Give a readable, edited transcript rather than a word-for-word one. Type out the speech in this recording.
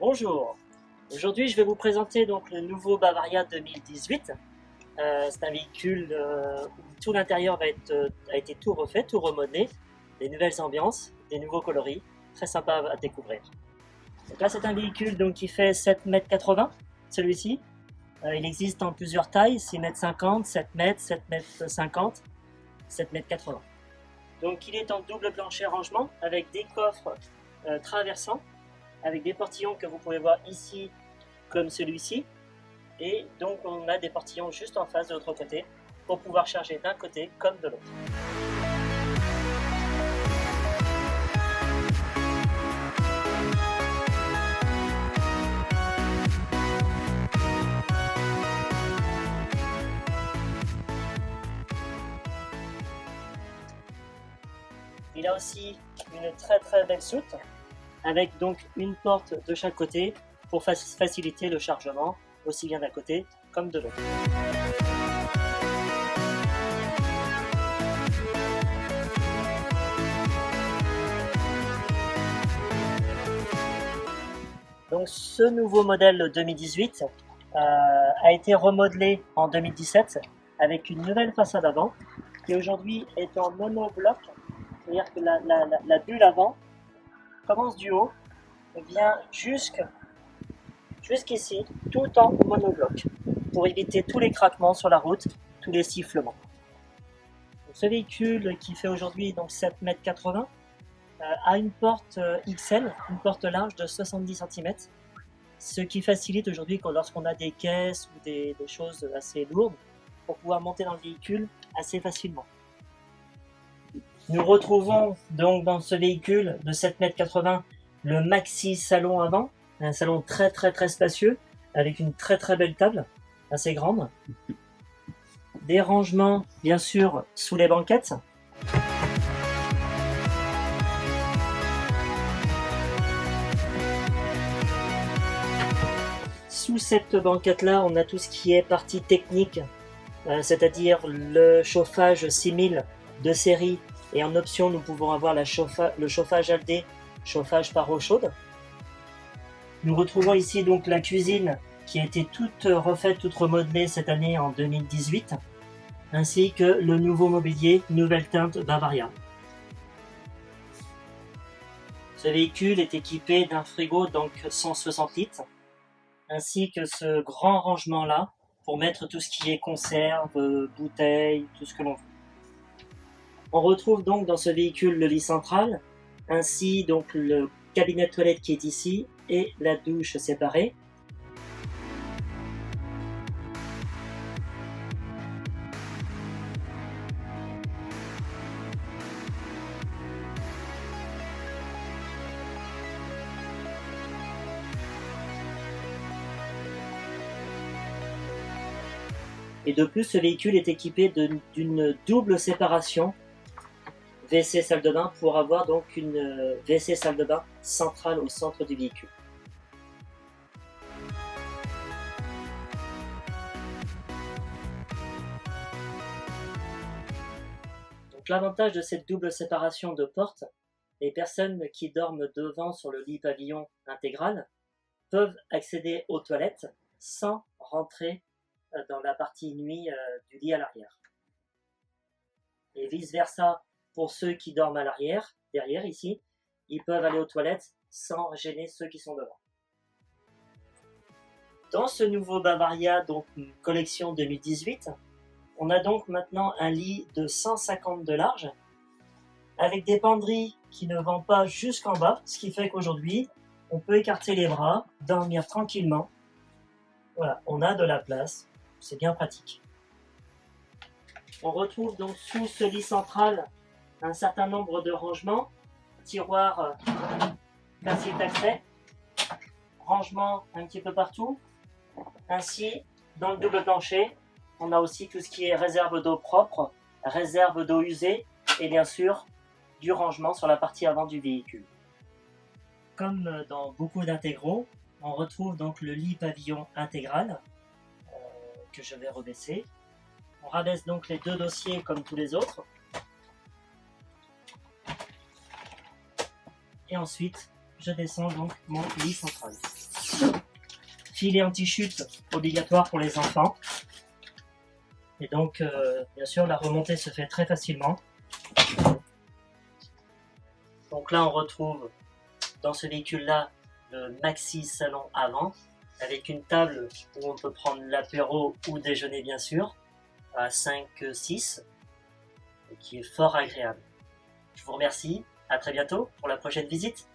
Bonjour, aujourd'hui je vais vous présenter donc le nouveau Bavaria 2018. C'est un véhicule où tout l'intérieur a été tout refait, tout remodelé, des nouvelles ambiances, des nouveaux coloris, très sympa à découvrir. Donc là c'est un véhicule donc, qui fait 7,80 m, celui-ci. Il existe en plusieurs tailles, 6,50 m, 7 m, 7,50 m, 7,80 m. Donc il est en double plancher rangement avec des coffres traversants, avec des portillons que vous pouvez voir ici comme celui-ci, et donc on a des portillons juste en face de l'autre côté pour pouvoir charger d'un côté comme de l'autre. Il a aussi une très belle soute avec donc une porte de chaque côté pour faciliter le chargement aussi bien d'un côté comme de l'autre. Donc ce nouveau modèle 2018 a été remodelé en 2017 avec une nouvelle façade avant qui aujourd'hui est en monobloc, c'est-à-dire que la bulle avant commence du haut et vient jusqu'ici, tout en monobloc, pour éviter tous les craquements sur la route, tous les sifflements. Donc, ce véhicule qui fait aujourd'hui 7,80 m a une porte XL, une porte large de 70 cm, ce qui facilite aujourd'hui lorsqu'on a des caisses ou des choses assez lourdes, pour pouvoir monter dans le véhicule assez facilement. Nous retrouvons donc dans ce véhicule de 7,80 m le maxi salon avant, un salon très spacieux avec une très belle table assez grande, des rangements bien sûr sous les banquettes, sous cette banquette là on a tout ce qui est partie technique, c'est-à-dire le chauffage 6000 de série, et en option nous pouvons avoir le chauffage ALD, chauffage par eau chaude. Nous retrouvons ici donc la cuisine qui a été toute refaite, toute remodelée cette année en 2018, ainsi que le nouveau mobilier, nouvelle teinte Bavaria. Ce véhicule est équipé d'un frigo donc 160 litres, ainsi que ce grand rangement là pour mettre tout ce qui est conserve, bouteilles, tout ce que l'on veut. On retrouve donc dans ce véhicule le lit central, ainsi donc le cabinet de toilette qui est ici et la douche séparée. Et de plus, ce véhicule est équipé d'une double séparation WC salle de bain pour avoir donc une WC salle de bain centrale au centre du véhicule. Donc l'avantage de cette double séparation de portes, les personnes qui dorment devant sur le lit pavillon intégral peuvent accéder aux toilettes sans rentrer dans la partie nuit du lit à l'arrière. Et vice versa, pour ceux qui dorment à l'arrière, derrière ici, ils peuvent aller aux toilettes sans gêner ceux qui sont devant. Dans ce nouveau Bavaria, donc collection 2018, on a donc maintenant un lit de 150 de large, avec des penderies qui ne vont pas jusqu'en bas, ce qui fait qu'aujourd'hui, on peut écarter les bras, dormir tranquillement. Voilà, on a de la place, c'est bien pratique. On retrouve donc sous ce lit central un certain nombre de rangements, tiroirs facile d'accès, rangements un petit peu partout. Ainsi, dans le double plancher, on a aussi tout ce qui est réserve d'eau propre, réserve d'eau usée et bien sûr du rangement sur la partie avant du véhicule. Comme dans beaucoup d'intégraux, on retrouve donc le lit pavillon intégral que je vais rebaisser. On rabaisse donc les deux dossiers comme tous les autres. Et ensuite, je descends donc mon lit central. Filet anti-chute obligatoire pour les enfants. Et donc, bien sûr, la remontée se fait très facilement. Donc là, on retrouve dans ce véhicule-là le maxi salon avant, avec une table où on peut prendre l'apéro ou déjeuner, bien sûr, à 5-6, qui est fort agréable. Je vous remercie, à très bientôt pour la prochaine visite.